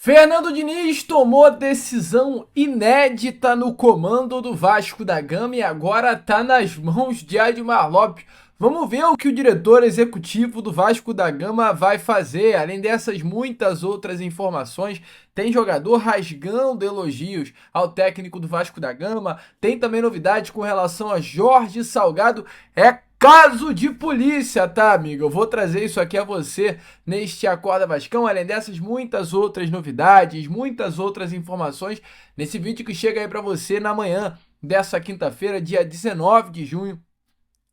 Fernando Diniz tomou decisão inédita no comando do Vasco da Gama e agora está nas mãos de Admar Lopes. Vamos ver o que o diretor executivo do Vasco da Gama vai fazer. Além dessas muitas outras informações, tem jogador rasgando elogios ao técnico do Vasco da Gama, tem também novidades com relação a Jorge Salgado. É caso de polícia, tá, amigo? Eu vou trazer isso aqui a você neste Acorda Vascão, além dessas muitas outras novidades, muitas outras informações, nesse vídeo que chega aí para você na manhã dessa quinta-feira, dia 19 de junho,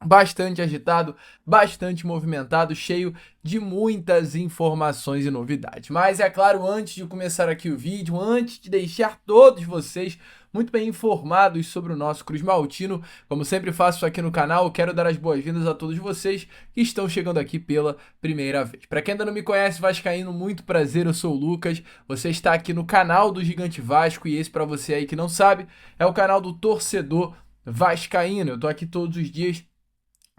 bastante agitado, bastante movimentado, cheio de muitas informações e novidades. Mas é claro, antes de começar aqui o vídeo, antes de deixar todos vocês muito bem informados sobre o nosso Cruz Maltino, como sempre faço aqui no canal, eu quero dar as boas-vindas a todos vocês que estão chegando aqui pela primeira vez. Para quem ainda não me conhece, vascaíno, muito prazer, eu sou o Lucas, você está aqui no canal do Gigante Vasco e esse, para você aí que não sabe, é o canal do torcedor vascaíno. Eu tô aqui todos os dias,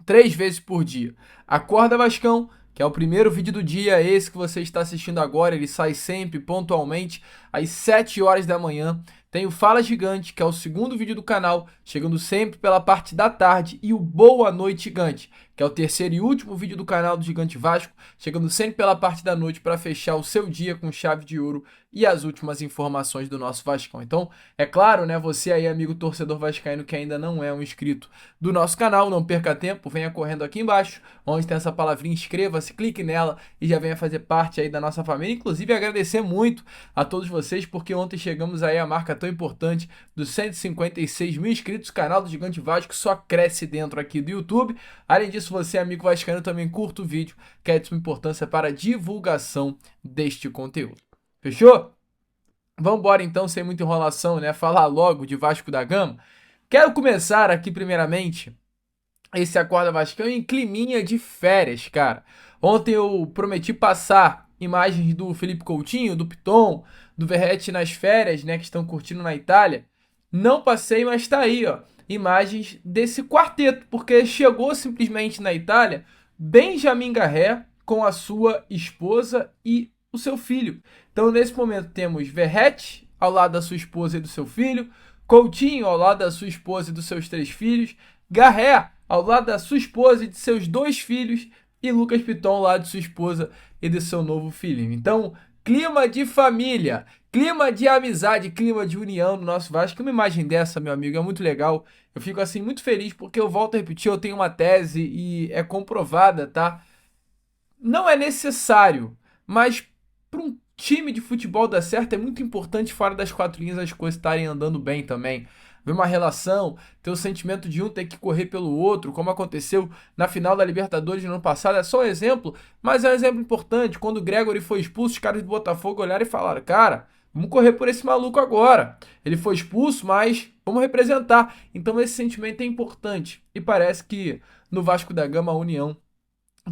3 vezes por dia. Acorda Vascão, que é o primeiro vídeo do dia, esse que você está assistindo agora, ele sai sempre pontualmente às 7 horas da manhã. Tem o Fala Gigante, que é o segundo vídeo do canal, chegando sempre pela parte da tarde, e o Boa Noite Gigante, que é o terceiro e último vídeo do canal do Gigante Vasco, chegando sempre pela parte da noite para fechar o seu dia com chave de ouro e as últimas informações do nosso Vascão. Então, é claro, né, você aí, amigo torcedor vascaíno que ainda não é um inscrito do nosso canal, não perca tempo, venha correndo aqui embaixo, onde tem essa palavrinha inscreva-se, clique nela e já venha fazer parte aí da nossa família. Inclusive, agradecer muito a todos vocês, porque ontem chegamos aí à marca tão importante dos 156 mil inscritos. O canal do Gigante Vasco só cresce dentro aqui do YouTube. Além disso, você, amigo vascaíno, também curta o vídeo, que é de suma importância para a divulgação deste conteúdo. Fechou? Vamos embora então, sem muita enrolação, né? Falar logo de Vasco da Gama. Quero começar aqui primeiramente esse Acorda Vascão em climinha de férias, cara. Ontem eu prometi passar imagens do Felipe Coutinho, do Piton, do Verratti nas férias, né, que estão curtindo na Itália. Não passei, mas tá aí, ó, imagens desse quarteto, porque chegou simplesmente na Itália Benjamin Garré com a sua esposa e o seu filho. Então, nesse momento, temos Verratti ao lado da sua esposa e do seu filho, Coutinho ao lado da sua esposa e dos seus 3 filhos, Garré ao lado da sua esposa e de seus 2 filhos, e Lucas Piton ao lado de sua esposa e de seu novo filhinho. Então, clima de família, clima de amizade, clima de união no nosso Vasco. Uma imagem dessa, meu amigo, é muito legal. Eu fico assim muito feliz porque eu volto a repetir, eu tenho uma tese e é comprovada, tá? Não é necessário, mas para um time de futebol dar certo é muito importante fora das 4 linhas as coisas estarem andando bem também. Ver uma relação, ter o sentimento de um ter que correr pelo outro, como aconteceu na final da Libertadores no ano passado, é só um exemplo, mas é um exemplo importante. Quando o Gregory foi expulso, os caras do Botafogo olharam e falaram: cara, vamos correr por esse maluco agora. Ele foi expulso, mas vamos representar. Então esse sentimento é importante e parece que no Vasco da Gama a união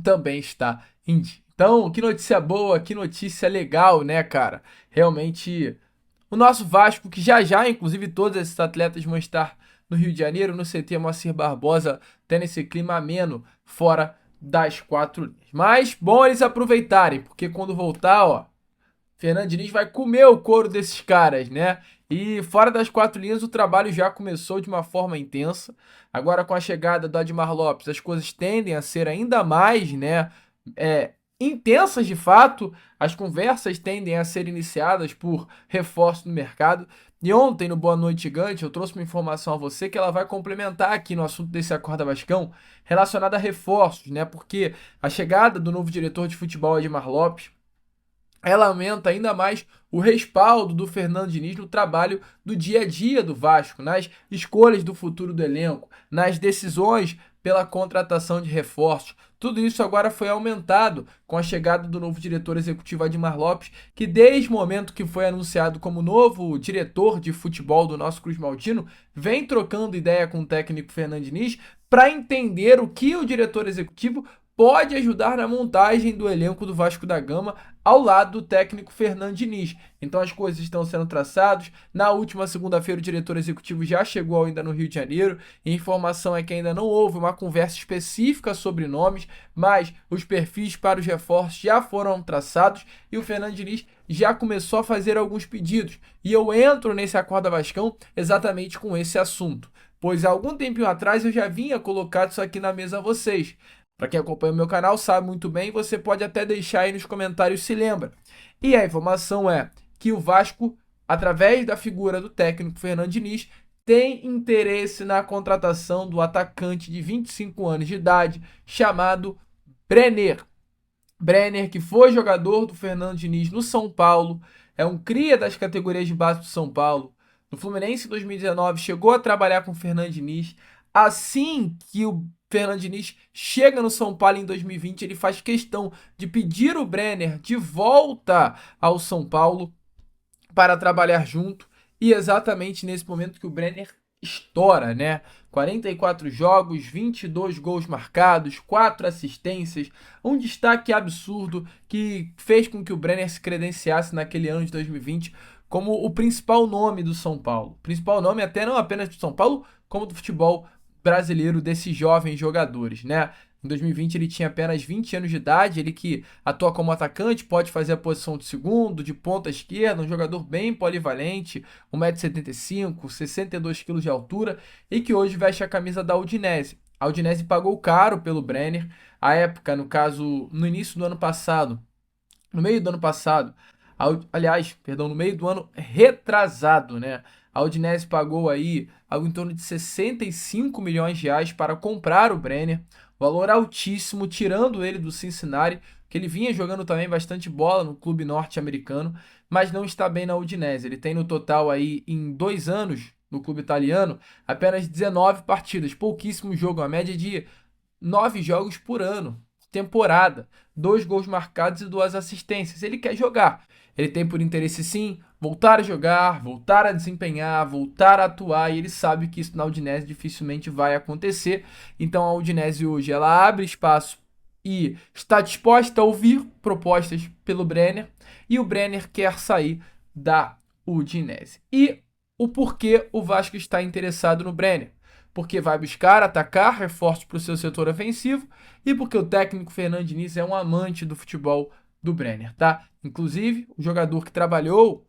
também está em dia. Então, que notícia boa, que notícia legal, né, cara? Realmente, o nosso Vasco, que já, inclusive, todos esses atletas vão estar no Rio de Janeiro, no CT Moacir Barbosa, tendo esse clima ameno fora das 4 linhas. Mas, bom eles aproveitarem, porque quando voltar, ó, Fernando Diniz vai comer o couro desses caras, né? E fora das 4 linhas, o trabalho já começou de uma forma intensa. Agora, com a chegada do Admar Lopes, as coisas tendem a ser ainda mais, né, intensas de fato. As conversas tendem a ser iniciadas por reforço no mercado. E ontem, no Boa Noite Gigante, eu trouxe uma informação a você que ela vai complementar aqui no assunto desse Acorda Vascão, relacionada a reforços, né? Porque a chegada do novo diretor de futebol, Admar Lopes, ela aumenta ainda mais o respaldo do Fernando Diniz no trabalho do dia a dia do Vasco, nas escolhas do futuro do elenco, nas decisões pela contratação de reforços. Tudo isso agora foi aumentado com a chegada do novo diretor executivo Admar Lopes, que desde o momento que foi anunciado como novo diretor de futebol do nosso Cruz Maltino, vem trocando ideia com o técnico Fernando Diniz para entender o que o diretor executivo pode ajudar na montagem do elenco do Vasco da Gama ao lado do técnico Fernando Diniz. Então as coisas estão sendo traçadas. Na última segunda-feira o diretor executivo já chegou ainda no Rio de Janeiro. A informação é que ainda não houve uma conversa específica sobre nomes, mas os perfis para os reforços já foram traçados e o Fernando Diniz já começou a fazer alguns pedidos. E eu entro nesse Acorda Vascão exatamente com esse assunto, pois há algum tempinho atrás eu já vinha colocado isso aqui na mesa a vocês. Para quem acompanha o meu canal sabe muito bem, você pode até deixar aí nos comentários se lembra. E a informação é que o Vasco, através da figura do técnico Fernando Diniz, tem interesse na contratação do atacante de 25 anos de idade, chamado Brenner. Brenner, que foi jogador do Fernando Diniz no São Paulo, é um cria das categorias de base do São Paulo. No Fluminense em 2019 chegou a trabalhar com o Fernando Diniz. Assim que o Fernando Diniz chega no São Paulo em 2020, ele faz questão de pedir o Brenner de volta ao São Paulo para trabalhar junto. E exatamente nesse momento que o Brenner estoura, né? 44 jogos, 22 gols marcados, 4 assistências, um destaque absurdo que fez com que o Brenner se credenciasse naquele ano de 2020 como o principal nome do São Paulo. Principal nome até não apenas do São Paulo, como do futebol brasileiro desses jovens jogadores, né? Em 2020 ele tinha apenas 20 anos de idade, ele que atua como atacante, pode fazer a posição de segundo, de ponta esquerda, um jogador bem polivalente, 1,75 m, 62 kg de altura e que hoje veste a camisa da Udinese. A Udinese pagou caro pelo Brenner, à época, no caso, no início do ano passado, no meio do ano passado, no meio do ano retrasado, né? A Udinese pagou aí algo em torno de 65 milhões de reais para comprar o Brenner, valor altíssimo, tirando ele do Cincinnati, que ele vinha jogando também bastante bola no clube norte-americano, mas não está bem na Udinese. Ele tem no total aí, em 2 anos, no clube italiano, apenas 19 partidas, pouquíssimo jogo, uma média de 9 jogos por ano, temporada, 2 gols marcados e 2 assistências. Ele quer jogar. Ele tem por interesse, sim, voltar a jogar, voltar a desempenhar, voltar a atuar, e ele sabe que isso na Udinese dificilmente vai acontecer. Então a Udinese hoje ela abre espaço e está disposta a ouvir propostas pelo Brenner, e o Brenner quer sair da Udinese. E o porquê o Vasco está interessado no Brenner? Porque vai buscar atacar reforços para o seu setor ofensivo e porque o técnico Fernando Diniz é um amante do futebol do Brenner, tá? Inclusive, o jogador que trabalhou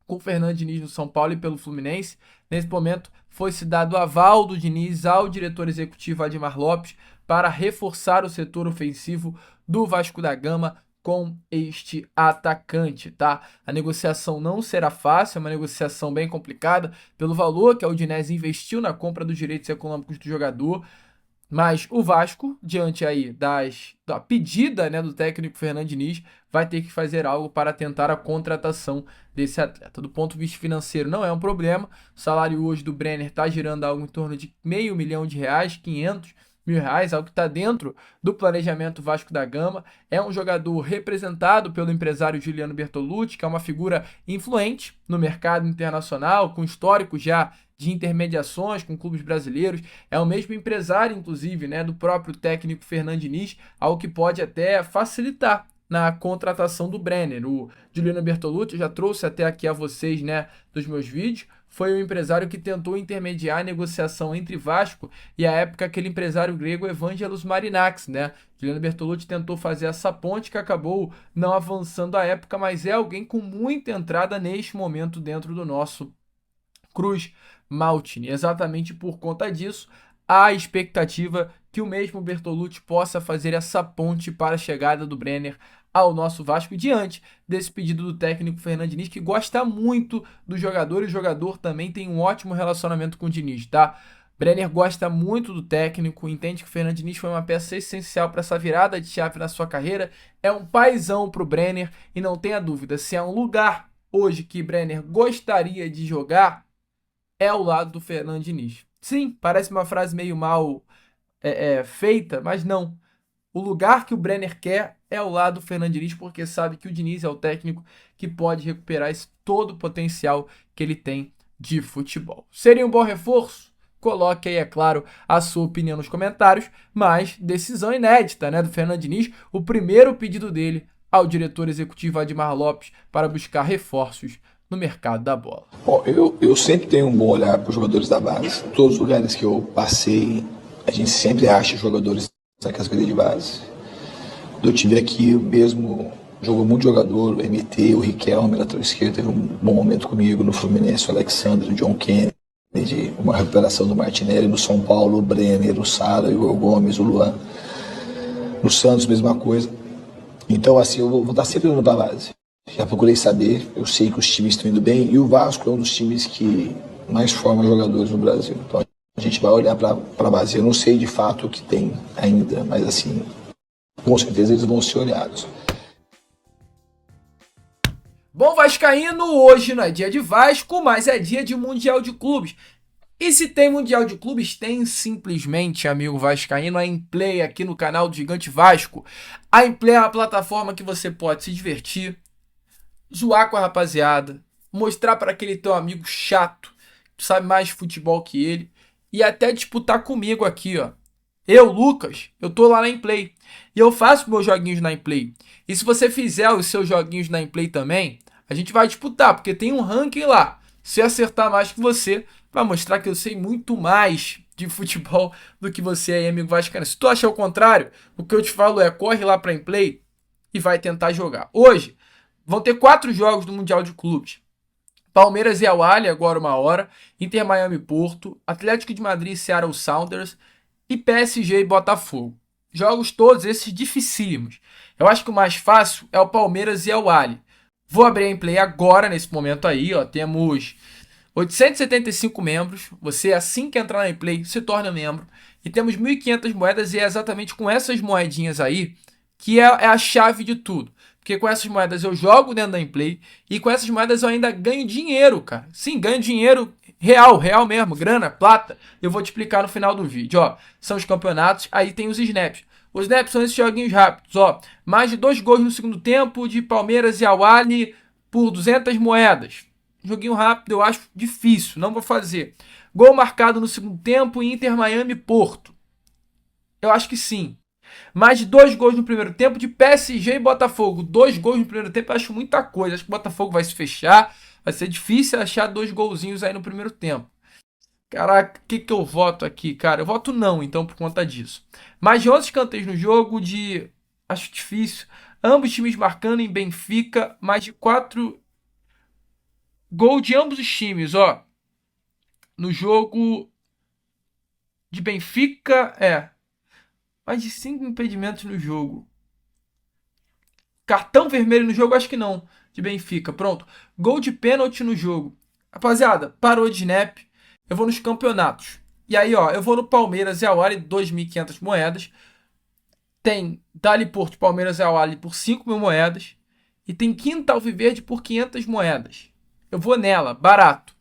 com o Fernando Diniz no São Paulo e pelo Fluminense, nesse momento foi-se dado aval do Diniz ao diretor executivo Admar Lopes para reforçar o setor ofensivo do Vasco da Gama com este atacante, tá? A negociação não será fácil, é uma negociação bem complicada pelo valor que a Udinese investiu na compra dos direitos econômicos do jogador, mas o Vasco, diante aí da pedida, né, do técnico Fernando Diniz, vai ter que fazer algo para tentar a contratação desse atleta. Do ponto de vista financeiro não é um problema, o salário hoje do Brenner está girando algo em torno de R$500 mil, 500 mil reais, algo que está dentro do planejamento Vasco da Gama. É um jogador representado pelo empresário Juliano Bertolucci, que é uma figura influente no mercado internacional, com histórico já de intermediações com clubes brasileiros. É o mesmo empresário, inclusive, né, do próprio técnico Fernando Diniz, algo que pode até facilitar na contratação do Brenner. O Juliano Bertolucci, eu já trouxe até aqui a vocês, né, dos meus vídeos, foi o empresário que tentou intermediar a negociação entre Vasco e, à época, aquele empresário grego Evangelos Marinakis, né? Juliano Bertolucci tentou fazer essa ponte que acabou não avançando à época, mas é alguém com muita entrada neste momento dentro do nosso Cruz Maltini. Exatamente por conta disso, há a expectativa que o mesmo Bertolucci possa fazer essa ponte para a chegada do Brenner ao nosso Vasco, diante desse pedido do técnico Fernando Diniz, que gosta muito do jogador, e o jogador também tem um ótimo relacionamento com o Diniz, tá? Brenner gosta muito do técnico, entende que o Fernando Diniz foi uma peça essencial para essa virada de chave na sua carreira, é um paizão pro Brenner, e não tenha dúvida, se há um lugar hoje que Brenner gostaria de jogar, é ao lado do Fernando Diniz. Sim, parece uma frase meio mal feita, mas não. O lugar que o Brenner quer é ao lado do Fernando Diniz, porque sabe que o Diniz é o técnico que pode recuperar todo o potencial que ele tem de futebol. Seria um bom reforço? Coloque aí, é claro, a sua opinião nos comentários, mas decisão inédita, né, do Fernando Diniz, o primeiro pedido dele ao diretor executivo Admar Lopes para buscar reforços no mercado da bola? Bom, eu sempre tenho um bom olhar para os jogadores da base. Em todos os lugares que eu passei, a gente sempre acha jogadores da categoria de base. Eu tive aqui mesmo, jogou muito jogador, o MT, o Riquelme, lateral esquerdo, teve um bom momento comigo. No Fluminense, o Alexandre, o John Kennedy, uma recuperação do Martinelli. No São Paulo, o Brenner, o Sara, o Gomes, o Luan. No Santos, mesma coisa. Então, assim, eu vou estar sempre indo para a base. Já procurei saber, eu sei que os times estão indo bem, e o Vasco é um dos times que mais forma jogadores no Brasil. Então a gente vai olhar para a base. Eu não sei de fato o que tem ainda, mas assim, com certeza eles vão ser olhados. Bom, vascaíno, hoje não é dia de Vasco, mas é dia de Mundial de Clubes. E se tem Mundial de Clubes, tem simplesmente, amigo vascaíno, a Implay aqui no canal do Gigante Vasco. A Implay é uma plataforma que você pode se divertir, zoar com a rapaziada, mostrar para aquele teu amigo chato, que sabe mais de futebol que ele, e até disputar comigo aqui, ó. Eu, Lucas, eu tô lá na Implay, e eu faço meus joguinhos na Implay. E se você fizer os seus joguinhos na Implay também, a gente vai disputar, porque tem um ranking lá. Se eu acertar mais que você, vai mostrar que eu sei muito mais de futebol do que você aí, amigo vascaíno. Se tu achar o contrário, o que eu te falo é, corre lá pra Implay e vai tentar jogar. Hoje, vão ter 4 jogos do Mundial de Clubes. Palmeiras e Al Ahly, agora 1h, Inter Miami e Porto, Atlético de Madrid e Seattle Sounders e PSG e Botafogo. Jogos todos esses dificílimos. Eu acho que o mais fácil é o Palmeiras e Al Ahly. Vou abrir a Implay agora, nesse momento aí, ó. Temos 875 membros. Você, assim que entrar na Implay, se torna membro. E temos 1.500 moedas e é exatamente com essas moedinhas aí que é a chave de tudo. Porque com essas moedas eu jogo dentro da Implay e com essas moedas eu ainda ganho dinheiro, cara. Sim, ganho dinheiro real mesmo, grana, plata. Eu vou te explicar no final do vídeo, ó. São os campeonatos, aí tem os snaps. Os snaps são esses joguinhos rápidos, ó. Mais de 2 gols no segundo tempo de Palmeiras e Al Ahly por 200 moedas. Joguinho rápido, eu acho difícil, não vou fazer. Gol marcado no segundo tempo, Inter Miami e Porto. Eu acho que sim. Mais de 2 gols no primeiro tempo de PSG e Botafogo. 2 gols no primeiro tempo, eu acho muita coisa. Acho que o Botafogo vai se fechar. Vai ser difícil achar 2 golzinhos aí no primeiro tempo. Caraca, o que eu voto aqui, cara? Eu voto não, então, por conta disso. Mais de 11 escanteios no jogo, acho difícil. Ambos times marcando em Benfica. Mais de 4 gols de ambos os times, ó. No jogo de Benfica, mais de 5 impedimentos no jogo. Cartão vermelho no jogo, acho que não. De Benfica, pronto. Gol de pênalti no jogo. Rapaziada, parou de snap. Eu vou nos campeonatos. E aí, ó, eu vou no Palmeiras e Al Ahly, 2.500 moedas. Tem Dali Porto, Palmeiras e Al Ahly por 5.000 moedas. E tem Quinta Alviverde por 500 moedas. Eu vou nela, barato.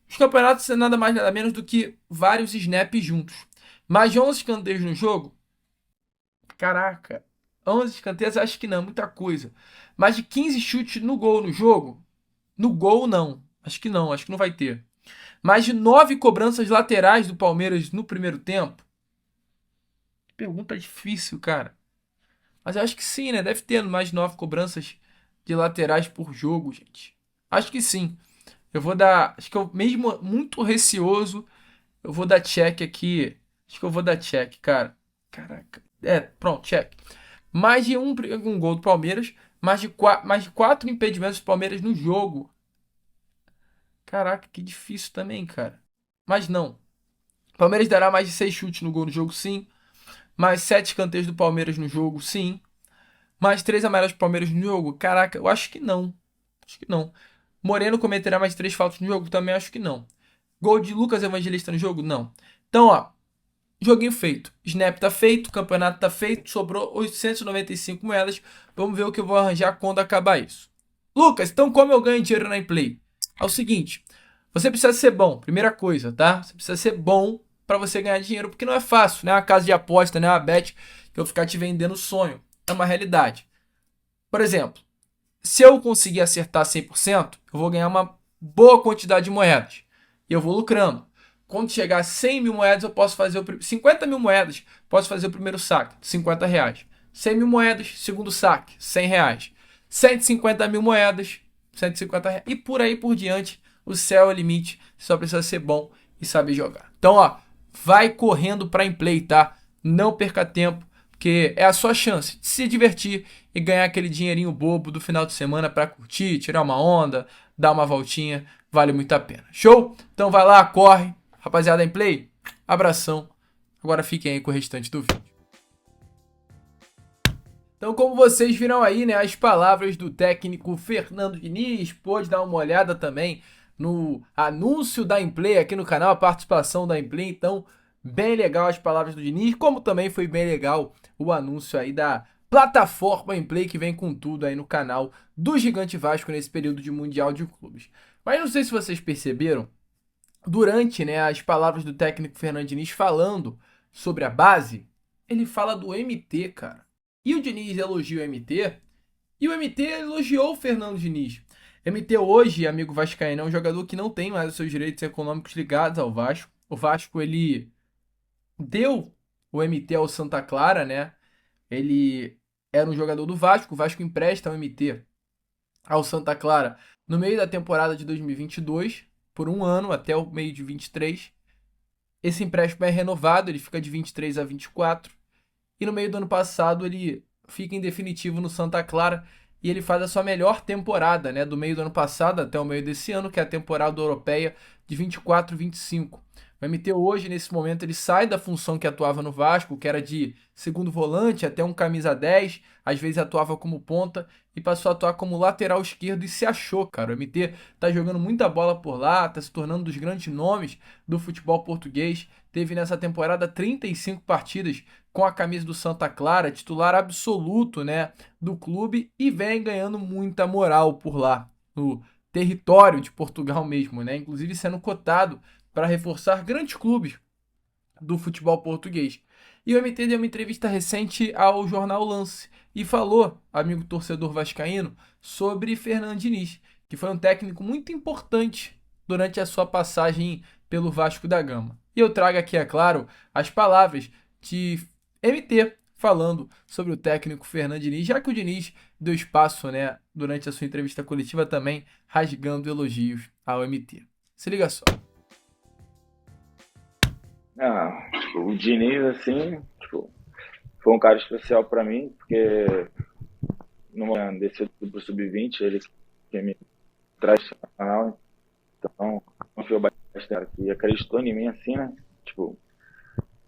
Os campeonatos são nada mais nada menos do que vários snaps juntos. Mais de 11 escanteios no jogo. Caraca, 11 escanteios acho que não, muita coisa. Mais de 15 chutes no gol no jogo? No gol não, acho que não vai ter. Mais de 9 cobranças laterais do Palmeiras no primeiro tempo? Pergunta difícil, cara. Mas eu acho que sim, né? Deve ter mais de 9 cobranças de laterais por jogo, gente. Acho que sim. Eu vou dar, acho que eu mesmo muito receoso, eu vou dar check aqui. Acho que eu vou dar check, cara. Caraca. Pronto, check. Mais de um gol do Palmeiras, mais de 4 impedimentos do Palmeiras no jogo. Caraca, que difícil também, cara. Mas não. O Palmeiras dará mais de 6 chutes no gol no jogo, sim. Mais 7 escanteios do Palmeiras no jogo, sim. Mais 3 amarelos do Palmeiras no jogo? Caraca, eu acho que não. Acho que não. Moreno cometerá mais 3 faltas no jogo? Também acho que não. Gol de Lucas Evangelista no jogo? Não. Então, ó. Joguinho feito. Snap tá feito, campeonato tá feito, sobrou 895 moedas. Vamos ver o que eu vou arranjar quando acabar isso. Lucas, então como eu ganho dinheiro na Implay? É o seguinte, você precisa ser bom, primeira coisa, tá? Você precisa ser bom para você ganhar dinheiro, porque não é fácil, não é uma casa de aposta, não é uma bet que eu vou ficar te vendendo sonho. É uma realidade. Por exemplo, se eu conseguir acertar 100%, eu vou ganhar uma boa quantidade de moedas. E eu vou lucrando. Quando chegar a 100 mil moedas, eu posso fazer 50 mil moedas, posso fazer o primeiro saque, R$ 50. 100 mil moedas, segundo saque, R$ 100. 150 mil moedas, R$ 150. E por aí por diante, o céu é o limite, só precisa ser bom e saber jogar. Então, ó, vai correndo para Inplay, tá? Não perca tempo, porque é a sua chance de se divertir e ganhar aquele dinheirinho bobo do final de semana para curtir, tirar uma onda, dar uma voltinha, vale muito a pena. Show? Então vai lá, corre. Rapaziada, Inplay, abração. Agora fiquem aí com o restante do vídeo. Então, como vocês viram aí, né, as palavras do técnico Fernando Diniz, pôde dar uma olhada também no anúncio da Inplay aqui no canal, a participação da Inplay, então, bem legal as palavras do Diniz, como também foi bem legal o anúncio aí da plataforma Inplay, que vem com tudo aí no canal do Gigante Vasco nesse período de Mundial de Clubes. Mas não sei se vocês perceberam, durante, né, as palavras do técnico Fernando Diniz falando sobre a base, ele fala do MT, cara. E o Diniz elogia o MT, e o MT elogiou o Fernando Diniz. MT hoje, amigo vascaíno, é um jogador que não tem mais os seus direitos econômicos ligados ao Vasco. O Vasco, ele deu o MT ao Santa Clara, né? Ele era um jogador do Vasco, o Vasco empresta o MT ao Santa Clara no meio da temporada de 2022, por um ano, até o meio de 23. Esse empréstimo é renovado, ele fica de 23 a 24. E no meio do ano passado ele fica em definitivo no Santa Clara e ele faz a sua melhor temporada, né, do meio do ano passado até o meio desse ano, que é a temporada europeia de 24-25. O MT hoje, nesse momento, ele sai da função que atuava no Vasco, que era de segundo volante até um camisa 10, às vezes atuava como ponta e passou a atuar como lateral esquerdo e se achou, cara. O MT tá jogando muita bola por lá, tá se tornando um dos grandes nomes do futebol português. Teve nessa temporada 35 partidas com a camisa do Santa Clara, titular absoluto, né, do clube, e vem ganhando muita moral por lá, no território de Portugal mesmo, né? Inclusive sendo cotado para reforçar grandes clubes do futebol português. E o MT deu uma entrevista recente ao jornal Lance e falou, amigo torcedor vascaíno, sobre Fernando Diniz, que foi um técnico muito importante durante a sua passagem pelo Vasco da Gama. E eu trago aqui, é claro, as palavras de MT falando sobre o técnico Fernando Diniz, já que o Diniz deu espaço, né, durante a sua entrevista coletiva também, rasgando elogios ao MT. Se liga só. O Diniz, assim, foi um cara especial pra mim, porque no momento desse pro Sub-20, ele que me traz ao canal, então confiou bastante, e acreditou em mim, assim, né?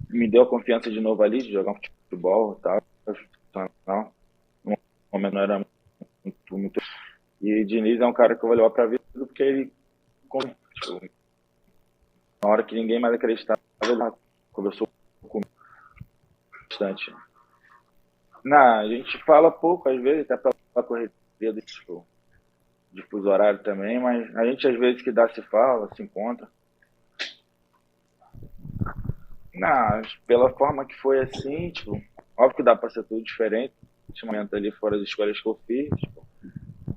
Me deu a confiança de novo ali, de jogar um futebol e tal. No momento não era muito. E o Diniz é um cara que eu vou levar pra vida, porque ele, na hora que ninguém mais acreditava, ele conversou comigo bastante. A gente fala pouco, às vezes, até pra correr de fuso horário também, mas a gente, às vezes, que dá, se fala, se encontra. Pela forma que foi assim, óbvio que dá pra ser tudo diferente. Nesse momento ali, fora as escolhas que eu fiz,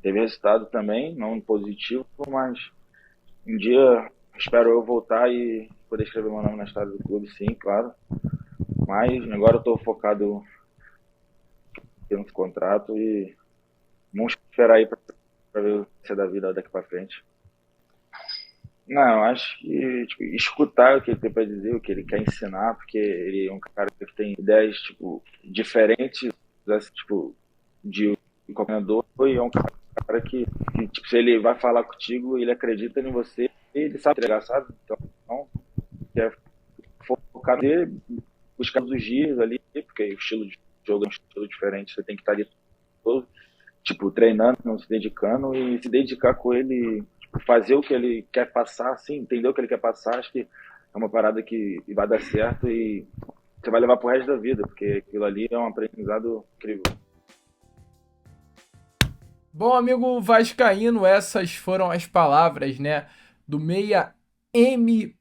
teve resultado também, não positivo, mas um dia espero eu voltar e poder escrever meu nome na história do clube, sim, claro. Mas agora eu tô focado no contrato e vamos esperar aí pra ver o que é da vida daqui pra frente. Eu acho que escutar o que ele tem pra dizer, o que ele quer ensinar, porque ele é um cara que tem ideias diferentes, de coordenador, e é um cara que se ele vai falar contigo, ele acredita em você, ele sabe entregar, sabe? Então é focar nele, buscar todos os dias ali, porque o estilo de jogo é um estilo diferente, você tem que estar ali todo, treinando, se dedicando e se dedicar com ele, fazer o que ele quer passar, assim, entender o que ele quer passar. Acho que é uma parada que vai dar certo e você vai levar pro resto da vida, porque aquilo ali é um aprendizado incrível. Bom, amigo vascaíno, essas foram as palavras, né, do meia MT.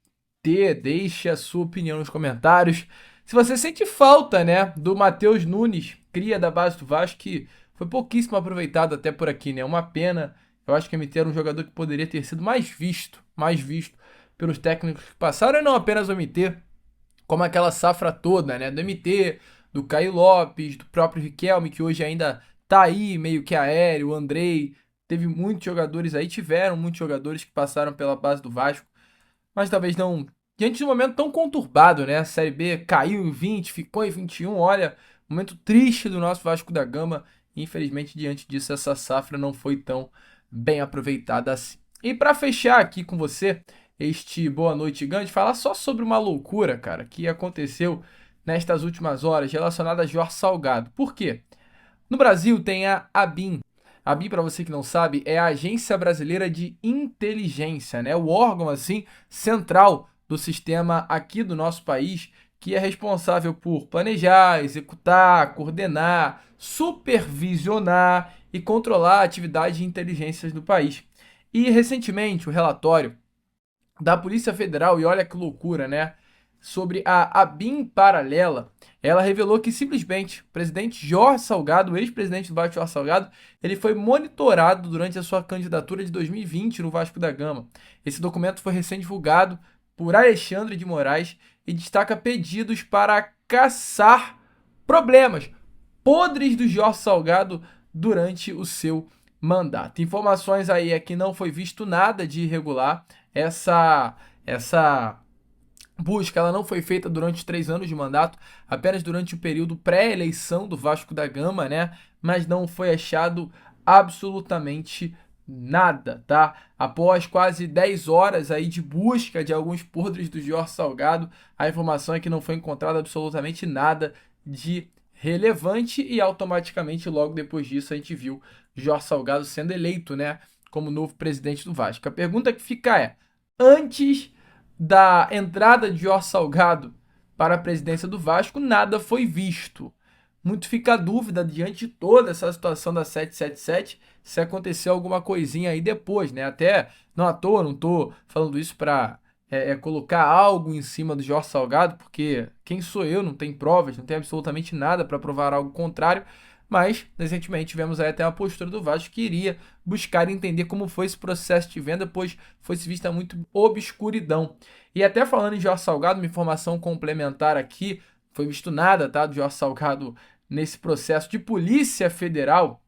Deixe a sua opinião nos comentários. Se você sente falta, né, do Matheus Nunes, cria da base do Vasco, que foi pouquíssimo aproveitado até por aqui, né? Uma pena. Eu acho que o MT era um jogador que poderia ter sido mais visto pelos técnicos que passaram, e não apenas o MT, como aquela safra toda, né? Do MT, do Caio Lopes, do próprio Riquelme, que hoje ainda tá aí meio que aéreo, o Andrei, teve muitos jogadores aí, tiveram muitos jogadores que passaram pela base do Vasco, mas talvez não diante de um momento tão conturbado, né? A Série B caiu em 20, ficou em 21, olha, momento triste do nosso Vasco da Gama. Infelizmente, diante disso, essa safra não foi tão bem aproveitada assim. E para fechar aqui com você, este Boa Noite Gigante, falar só sobre uma loucura, cara, que aconteceu nestas últimas horas relacionada a Jorge Salgado. Por quê? No Brasil tem a ABIN. A ABIN, para você que não sabe, é a Agência Brasileira de Inteligência, né? O órgão assim central do sistema aqui do nosso país, que é responsável por planejar, executar, coordenar, supervisionar e controlar a atividade de inteligências do país. E recentemente o relatório da Polícia Federal, e olha que loucura, né? Sobre a ABIN paralela, ela revelou que simplesmente o presidente Jorge Salgado, o ex-presidente do Vasco Jorge Salgado, ele foi monitorado durante a sua candidatura de 2020 no Vasco da Gama. Esse documento foi recém-divulgado por Alexandre de Moraes e destaca pedidos para caçar problemas podres do Jorge Salgado durante o seu mandato. Informações aí é que não foi visto nada de irregular. Essa busca ela não foi feita durante os 3 anos de mandato, apenas durante o período pré-eleição do Vasco da Gama, né? Mas não foi achado absolutamente nada, tá? Após quase 10 horas aí de busca de alguns podres do Jorge Salgado, a informação é que não foi encontrado absolutamente nada de relevante e automaticamente logo depois disso a gente viu Jorge Salgado sendo eleito, né, como novo presidente do Vasco. A pergunta que fica é: antes da entrada de Jorge Salgado para a presidência do Vasco, nada foi visto. Muito fica a dúvida, diante de toda essa situação da 777, se aconteceu alguma coisinha aí depois, né? Até, não à toa, não tô falando isso para colocar algo em cima do Jorge Salgado, porque quem sou eu? Não tem provas, não tem absolutamente nada para provar algo contrário. Mas, recentemente, tivemos aí até uma postura do Vasco que iria buscar entender como foi esse processo de venda, pois foi-se vista muito obscuridão. E até falando em Jorge Salgado, uma informação complementar aqui, foi visto nada, tá, do Jorge Salgado nesse processo de Polícia Federal,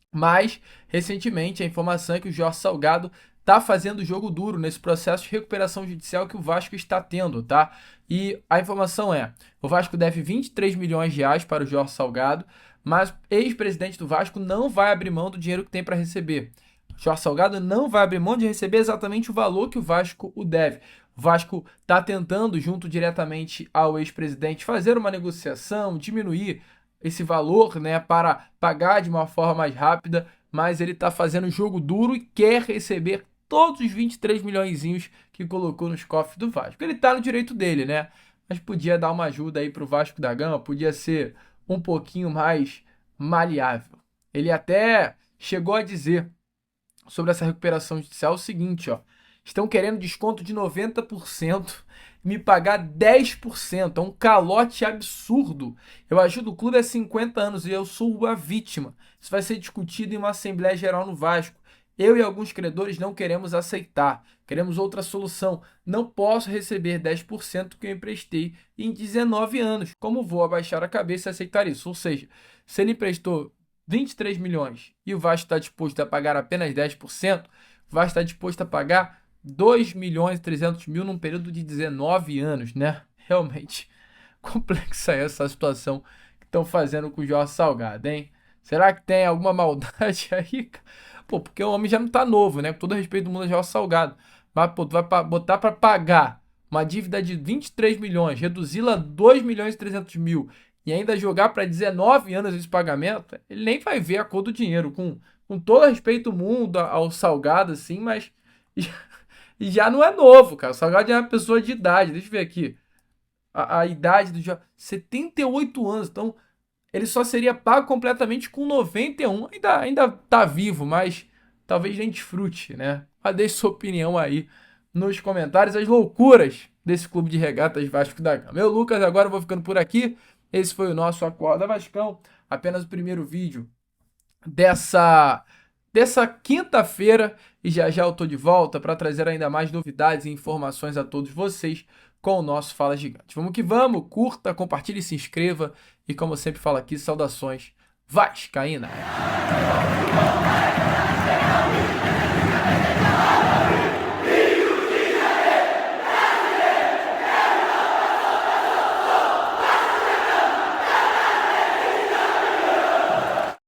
mas, recentemente, a informação é que o Jorge Salgado tá fazendo jogo duro nesse processo de recuperação judicial que o Vasco está tendo, tá? E a informação é: o Vasco deve 23 milhões de reais para o Jorge Salgado, mas o ex-presidente do Vasco não vai abrir mão do dinheiro que tem para receber. O Jorge Salgado não vai abrir mão de receber exatamente o valor que o Vasco o deve. O Vasco está tentando, junto diretamente ao ex-presidente, fazer uma negociação, diminuir esse valor, né, para pagar de uma forma mais rápida, mas ele está fazendo jogo duro e quer receber todos os 23 milhõezinhos que colocou nos cofres do Vasco. Ele está no direito dele, né? Mas podia dar uma ajuda aí para o Vasco da Gama, podia ser um pouquinho mais maleável. Ele até chegou a dizer sobre essa recuperação judicial o seguinte, ó: estão querendo desconto de 90%, me pagar 10%, é um calote absurdo. Eu ajudo o clube há 50 anos e eu sou a vítima. Isso vai ser discutido em uma Assembleia Geral no Vasco. Eu e alguns credores não queremos aceitar. Queremos outra solução. Não posso receber 10% que eu emprestei em 19 anos. Como vou abaixar a cabeça e aceitar isso? Ou seja, se ele emprestou 23 milhões e o Vasco está disposto a pagar apenas 10%, o Vasco está disposto a pagar 2 milhões e 300 mil num período de 19 anos, né? Realmente complexa essa situação que estão fazendo com o Jorge Salgado, hein? Será que tem alguma maldade aí, cara? Pô, porque o homem já não tá novo, né? Com todo respeito do mundo é Jorge Salgado. Mas, pô, tu vai botar para pagar uma dívida de 23 milhões, reduzi-la a 2 milhões e 300 mil e ainda jogar para 19 anos esse pagamento, ele nem vai ver a cor do dinheiro, com todo respeito do mundo ao Salgado, assim, mas e já não é novo, cara. O Salgado é uma pessoa de idade. Deixa eu ver aqui. A idade do Jorge, 78 anos. Então, ele só seria pago completamente com 91. Ainda tá vivo, mas talvez nem desfrute, né? Mas deixe sua opinião aí nos comentários. As loucuras desse clube de regatas Vasco da Gama. Eu, Lucas, agora vou ficando por aqui. Esse foi o nosso Acorda Vascão. Apenas o primeiro vídeo dessa quinta-feira, e já já eu tô de volta para trazer ainda mais novidades e informações a todos vocês com o nosso Fala Gigante. Vamos que vamos, curta, compartilhe, se inscreva E como eu sempre falo aqui, saudações vascaínas.